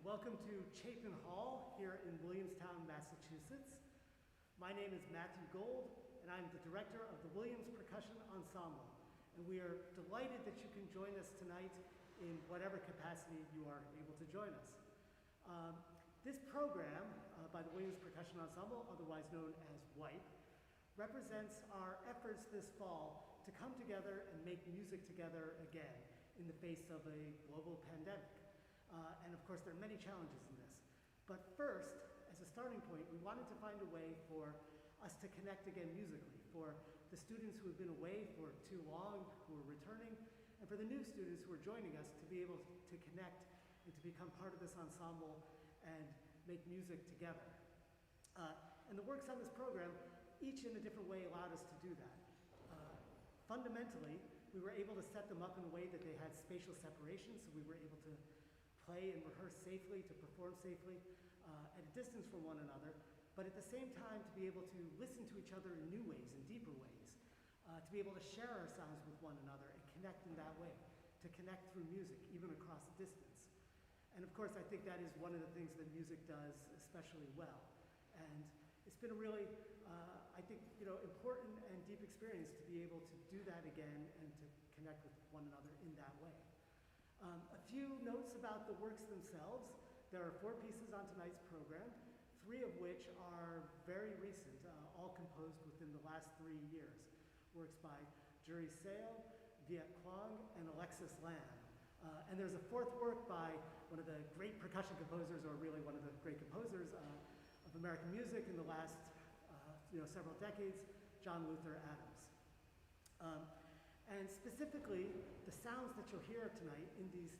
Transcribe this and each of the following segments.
welcome to Chapin Hall here in Williamstown, Massachusetts. My name is Matthew Gold, and I'm the director of the Williams Percussion Ensemble. And we are delighted that you can join us tonight in whatever capacity you are able to join us. This program by the Williams Percussion Ensemble, otherwise known as WIPE, represents our efforts this fall to come together and make music together again in the face of a global pandemic. And of course, there are many challenges in this. But first, as a starting point, we wanted to find a way for us to connect again musically, for the students who have been away for too long, who are returning, and for the new students who are joining us to be able to connect and to become part of this ensemble and make music together. And the works on this program, each in a different way, allowed us to do that. Fundamentally, we were able to set them up in a way that they had spatial separation, so we were able to play and rehearse safely, to perform safely at a distance from one another, but at the same time to be able to listen to each other in new ways, in deeper ways, to be able to share our sounds with one another and connect in that way, to connect through music, even across distance. And of course, I think that is one of the things that music does especially well. And it's been a really, I think, important and deep experience to be able to do that again and to connect with one another in that way. A few notes about the works themselves. There are 4 pieces on tonight's program, 3 of which are very recent, all composed within the last 3 years. Works by Juri Seo, Viet, Cuong, and Alexis. And there's a 4th work by one of the great percussion composers, or really one of the great composers of American music in the last several decades, John Luther Adams. And specifically, the sounds that you'll hear tonight in these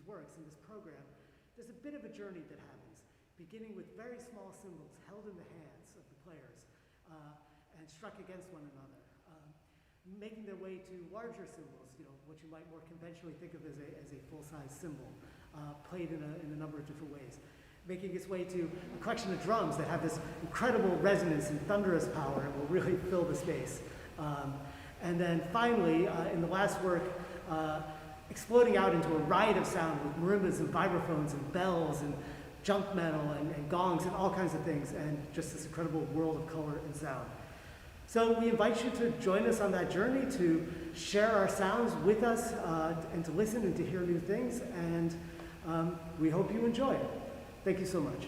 works, in this program, there's a bit of a journey that happens, beginning with very small cymbals held in the hands of the players and struck against one another, making their way to larger cymbals, what you might more conventionally think of as a full-size cymbal, played in a number of different ways, making its way to a collection of drums that have this incredible resonance and thunderous power and will really fill the space. And then finally, in the last work, exploding out into a riot of sound with marimbas and vibraphones and bells and junk metal and gongs and all kinds of things, and just this incredible world of color and sound. So we invite you to join us on that journey, to share our sounds with us, and to listen and to hear new things, and we hope you enjoy it. Thank you so much.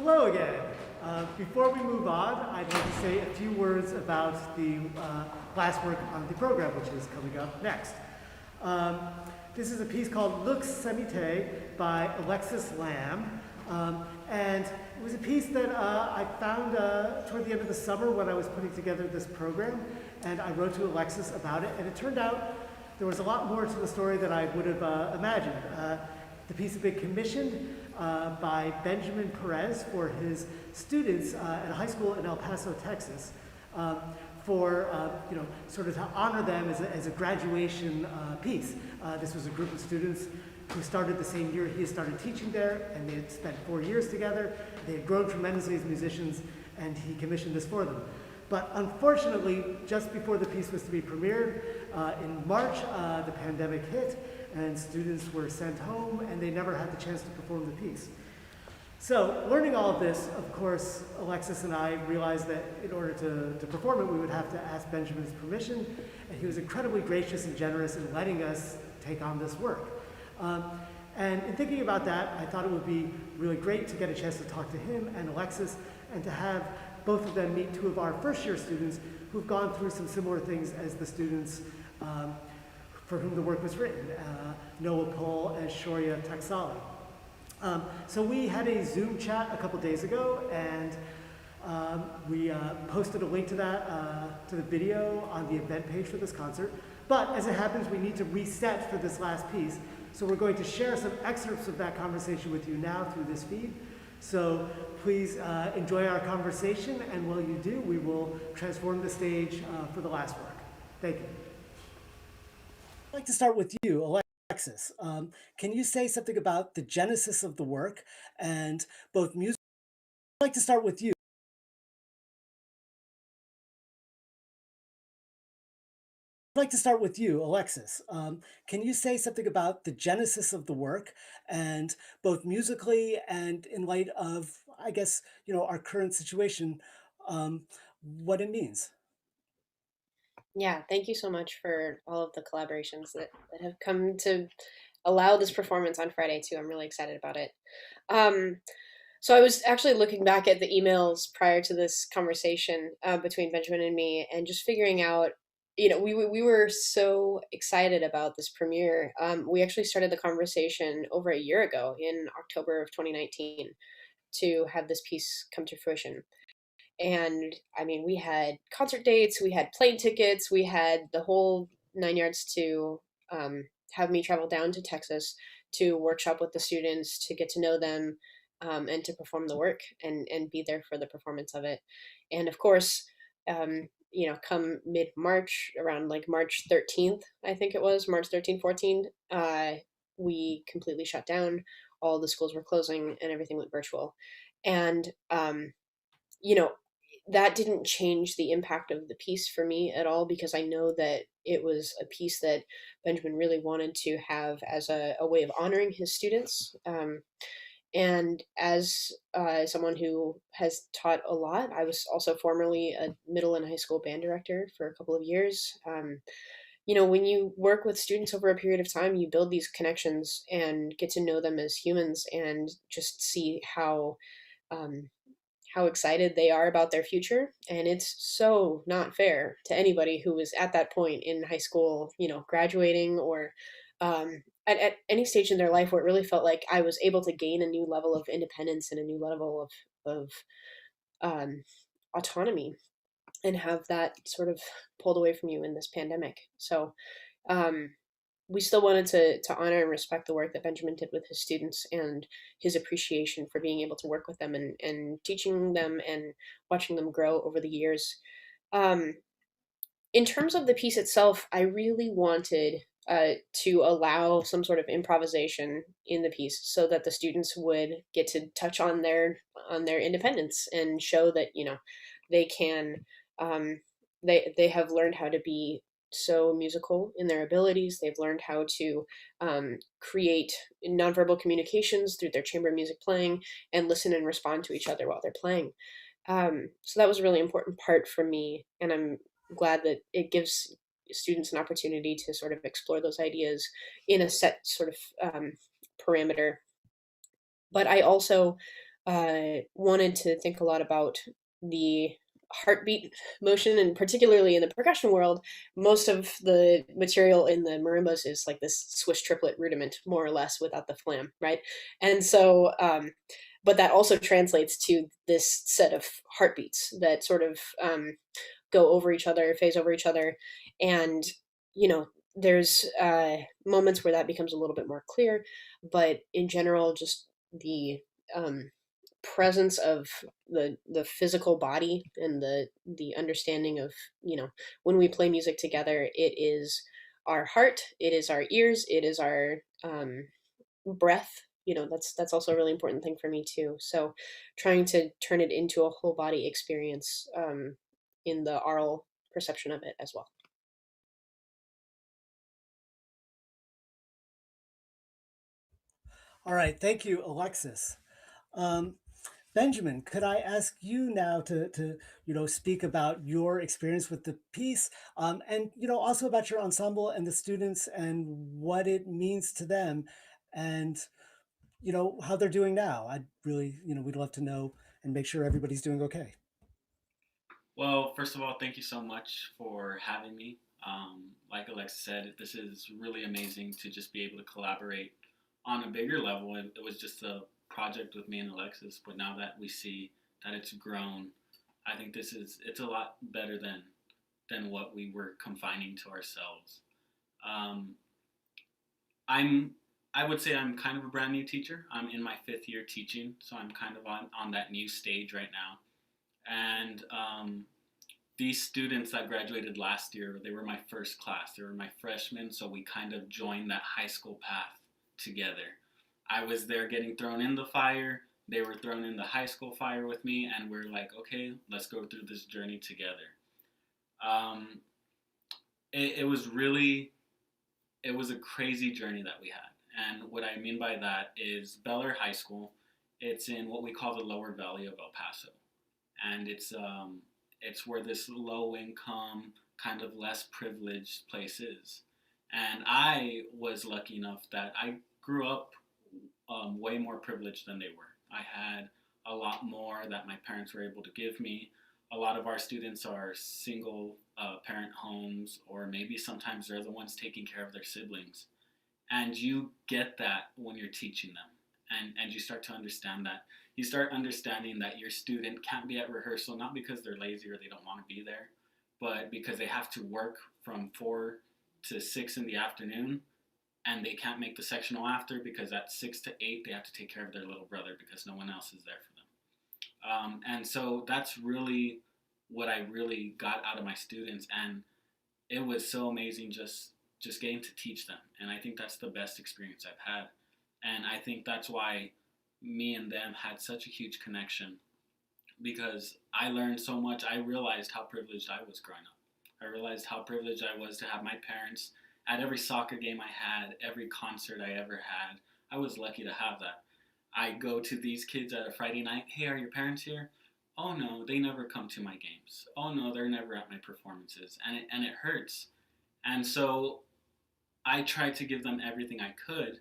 Hello again. Before we move on, I'd like to say a few words about the classwork on the program, which is coming up next. This is a piece called Lux Semitae by Alexis Lamb. And it was a piece that I found toward the end of the summer when I was putting together this program. And I wrote to Alexis about it. And it turned out there was a lot more to the story than I would have imagined. The piece had been commissioned by Benjamin Perez for his students at a high school in El Paso, Texas, for sort of to honor them as a graduation piece. This was a group of students who started the same year he had started teaching there, and they had spent 4 years together. They had grown tremendously as musicians, and he commissioned this for them. But unfortunately, just before the piece was to be premiered, in March, the pandemic hit, and students were sent home, and they never had the chance to perform the piece. So, learning all of this, of course, Alexis and I realized that in order to perform it, we would have to ask Benjamin's permission, and he was incredibly gracious and generous in letting us take on this work. And in thinking about that, I thought it would be really great to get a chance to talk to him and Alexis, and to have both of them meet two of our first-year students who've gone through some similar things as the students for whom the work was written, Noah Pohl and Shoria Taksali. So we had a Zoom chat a couple days ago, and we posted a link to that, to the video on the event page for this concert. But as it happens, we need to reset for this last piece. So we're going to share some excerpts of that conversation with you now through this feed. So please enjoy our conversation, and while you do, we will transform the stage for the last work. Thank you. I'd like to start with you, Alexis. Can you say something about the genesis of the work and both music? I'd like to start with you. I'd like to start with you, Alexis. Can you say something about the genesis of the work and both musically and in light of, I guess, our current situation, what it means? Yeah, thank you so much for all of the collaborations that have come to allow this performance on Friday too. I'm really excited about it. Um, so I was actually looking back at the emails prior to this conversation between Benjamin and me, and just figuring out, we were so excited about this premiere. We actually started the conversation over a year ago in October of 2019 to have this piece come to fruition. And I mean, we had concert dates, we had plane tickets, we had the whole 9 yards to have me travel down to Texas to workshop with the students, to get to know them, and to perform the work and be there for the performance of it. And of course, come mid March, around like March 13th, I think it was, March 13th, 14th, we completely shut down. All the schools were closing and everything went virtual. And, you know, that didn't change the impact of the piece for me at all, because I know that it was a piece that Benjamin really wanted to have as a way of honoring his students. And as someone who has taught a lot, I was also formerly a middle and high school band director for a couple of years. When you work with students over a period of time, you build these connections and get to know them as humans, and just see um, how excited they are about their future. And it's so not fair to anybody who was at that point in high school, graduating, or at any stage in their life where it really felt like I was able to gain a new level of independence and a new level of um, autonomy, and have that sort of pulled away from you in this pandemic. So um, we still wanted to honor and respect the work that Benjamin did with his students, and his appreciation for being able to work with them, and teaching them and watching them grow over the years. Um, in terms of the piece itself, I really wanted to allow some sort of improvisation in the piece, so that the students would get to touch on their independence, and show that they can um, they have learned how to be so musical in their abilities. They've learned how to create nonverbal communications through their chamber music playing, and listen and respond to each other while they're playing. So that was a really important part for me, and I'm glad that it gives students an opportunity to sort of explore those ideas in a set sort of parameter. But I also wanted to think a lot about the heartbeat motion, and particularly in the percussion world, most of the material in the marimbas is like this Swiss triplet rudiment, more or less, without the flam, right? And so, but that also translates to this set of heartbeats that sort of go over each other, phase over each other, and you know, there's moments where that becomes a little bit more clear, but in general, just the um, presence of the physical body and the understanding of, you know, when we play music together, it is our heart, it is our ears, it is our breath. You know, that's also a really important thing for me too. So trying to turn it into a whole body experience in the aural perception of it as well. All right, thank you, Alexis. Um, Benjamin, could I ask you now to speak about your experience with the piece, and also about your ensemble and the students and what it means to them, and how they're doing now. I'd really, we'd love to know and make sure everybody's doing okay. Well, first of all, thank you so much for having me. Like Alexa said, this is really amazing to just be able to collaborate on a bigger level. It was just a project with me and Alexis, but now that we see that it's grown, I think it's a lot better than what we were confining to ourselves. Um, I'm I would say I'm kind of a brand new teacher. I'm in my 5th year teaching, so I'm kind of on that new stage right now. And these students that graduated last year, they were my first class. They were my freshmen, so we kind of joined that high school path together. I was there getting thrown in the fire. They were thrown in the high school fire with me, and we're like, okay, let's go through this journey together. Um, it was really, it was a crazy journey that we had. And what I mean by that is Beller High School. It's in what we call the Lower Valley of El Paso, and it's where this low income, kind of less privileged place is. And I was lucky enough that I grew up way more privileged than they were. I had a lot more that my parents were able to give me. A lot of our students are single parent homes, or maybe sometimes they're the ones taking care of their siblings. And you get that when you're teaching them. And you start to understand that. You start understanding that your student can't be at rehearsal not because they're lazy or they don't want to be there, but because they have to work from 4 to 6 in the afternoon, and they can't make the sectional after because at 6 to 8 they have to take care of their little brother because no one else is there for them. And so that's really what I really got out of my students, and it was so amazing just getting to teach them. And I think that's the best experience I've had. And I think that's why me and them had such a huge connection, because I learned so much. I realized how privileged I was growing up. I realized how privileged I was to have my parents at every soccer game I had, every concert I ever had. I was lucky to have that. I go to these kids at a Friday night. Hey, are your parents here? Oh no, they never come to my games. Oh no, they're never at my performances, and it hurts. And so I tried to give them everything I could,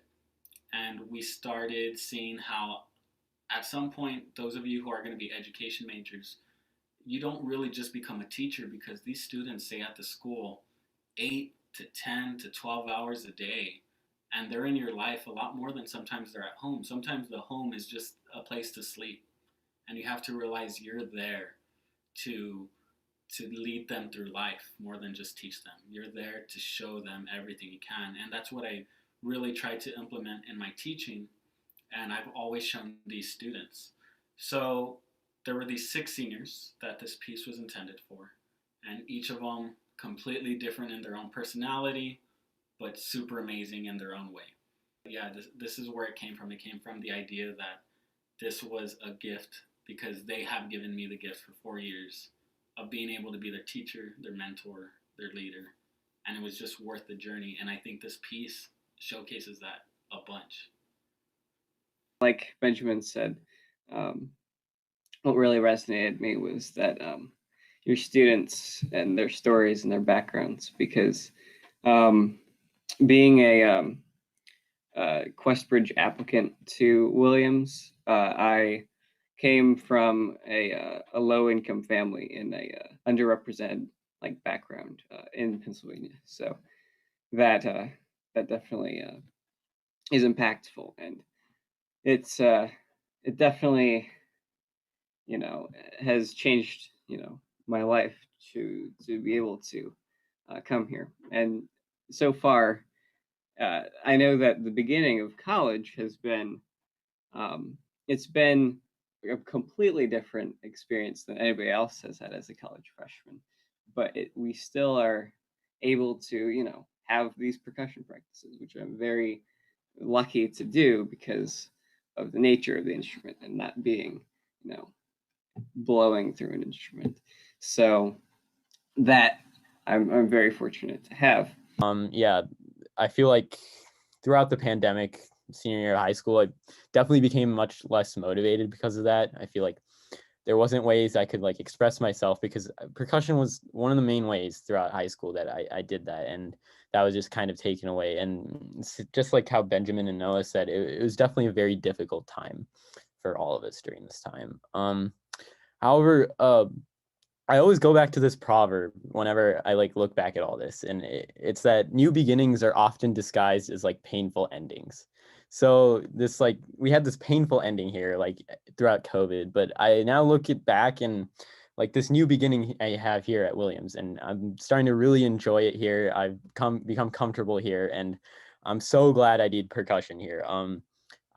and we started seeing how at some point, those of you who are going to be education majors, you don't really just become a teacher, because these students stay at the school 8 to 10 to 12 hours a day, and they're in your life a lot more than sometimes they're at home. Sometimes the home is just a place to sleep, and you have to realize you're there to lead them through life more than just teach them. You're there to show them everything you can, and that's what I really try to implement in my teaching, and I've always shown these students. So there were these 6 seniors that this piece was intended for, and each of them completely different in their own personality, but super amazing in their own way. Yeah, this is where it came from. It came from the idea that this was a gift, because they have given me the gift for 4 years of being able to be their teacher, their mentor, their leader, and it was just worth the journey. And I think this piece showcases that a bunch. Like Benjamin said, what really resonated me was that your students and their stories and their backgrounds, because being a Questbridge applicant to Williams, I came from a low-income family in a underrepresented background in Pennsylvania. So that that definitely is impactful, and it definitely has changed my life to be able to come here. And so far, I know that the beginning of college has been it's been a completely different experience than anybody else has had as a college freshman, but we still are able to have these percussion practices, which I'm very lucky to do because of the nature of the instrument and not being blowing through an instrument. So that I'm very fortunate to have. Yeah, I feel like throughout the pandemic, senior year of high school, I definitely became much less motivated because of that. I feel like there wasn't ways I could express myself, because percussion was one of the main ways throughout high school that I did that, and that was just kind of taken away. And just like how Benjamin and Noah said, it was definitely a very difficult time for all of us during this time. However, I always go back to this proverb whenever I look back at all this, and it's that new beginnings are often disguised as painful endings. So this we had this painful ending here throughout COVID, but I now look back and this new beginning I have here at Williams, and I'm starting to really enjoy it here. I've become comfortable here, and I'm so glad I did percussion here.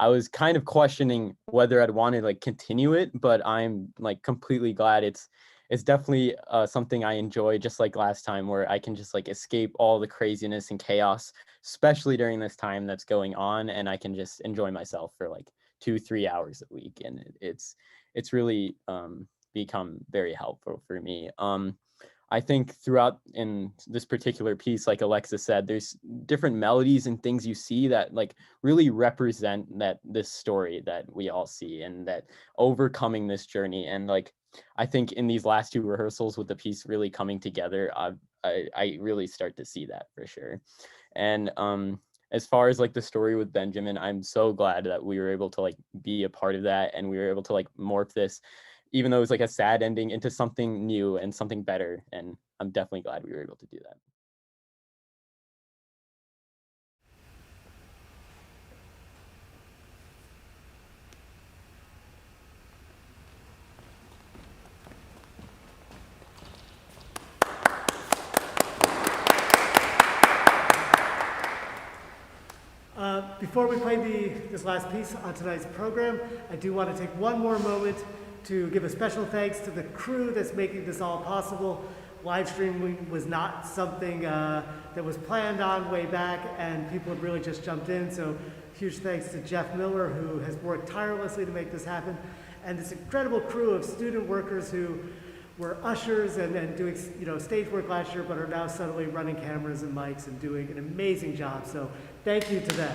I was kind of questioning whether I'd want to continue it, but I'm completely glad it's definitely something I enjoy, just like last time, where I can just escape all the craziness and chaos, especially during this time that's going on, and I can just enjoy myself for 2-3 hours a week, and it's really become very helpful for me. I think throughout in this particular piece, like Alexis said, there's different melodies and things you see that really represent this story that we all see, and that overcoming this journey. And I think in these last 2 rehearsals with the piece really coming together, I really start to see that for sure. And as far as the story with Benjamin, I'm so glad that we were able to be a part of that, and we were able to morph this, even though it was a sad ending, into something new and something better. And I'm definitely glad we were able to do that. Before we play this last piece on tonight's program, I do want to take one more moment to give a special thanks to the crew that's making this all possible. Live streaming was not something that was planned on way back, and people have really just jumped in. So huge thanks to Jeff Miller, who has worked tirelessly to make this happen, and this incredible crew of student workers who were ushers and doing stage work last year, but are now suddenly running cameras and mics and doing an amazing job. So thank you to them.